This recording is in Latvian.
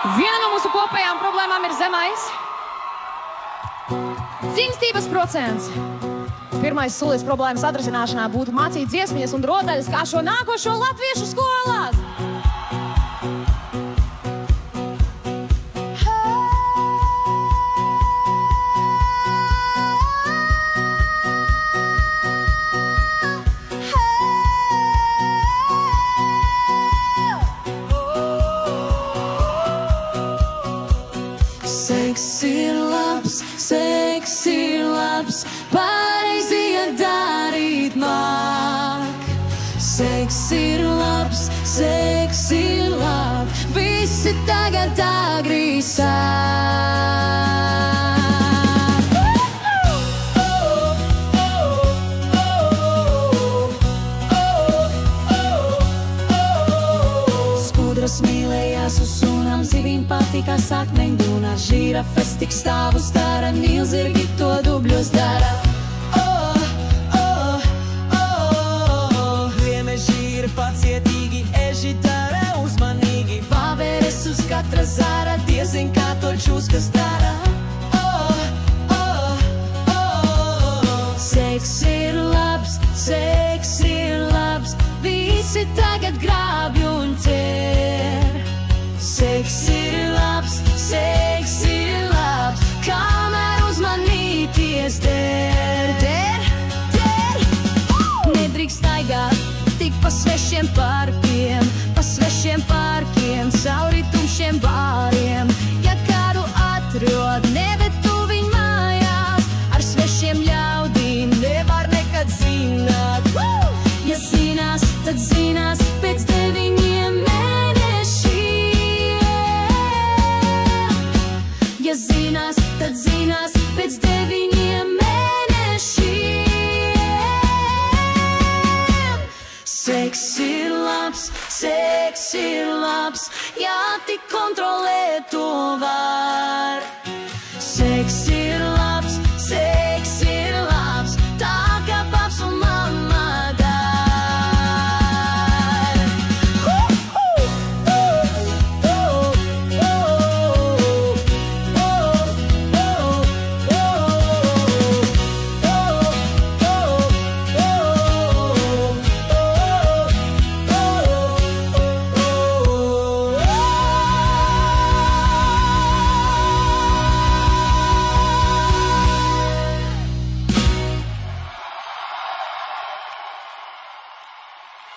Viena no mūsu kopējām problēmām ir zemais dzimstības procents. Pirmais solis problēmas atrisināšanā būtu mācīt dziesmiņas un rotaļas kā šo nākošo latviešu skolās. Seks ir labs, pareizi darīt māk. Seks ir labs, visi tagad agri sāk. Skudras mīlējās uz sunām, zivīm patika sakmeņdūnā, žirafes tik stāvus dara, nilzirgi to dubļos dara. Liemeži ir pacietīgi, eži dara uzmanīgi, Pāveres uz katra zara, diezin kā to čūskas dara. Seks ir labs, visi tagad grābj un ķer. Seks ir labs, kamēr uzmanīties der. Nedrīkst staigāt tik pa svešiem parkiem, cauri tumšiem bāriem. Ja kādu atrod, neved tu viņu mājās, ar svešiem ļaudīm nevar nekad zināt. Ja zinās, tad zinās pēc 9 mēnešiem. Ja zinās, tad zinās pēc 9 mēnešiem. Seks ir labs, ja tik kontrolēt to var.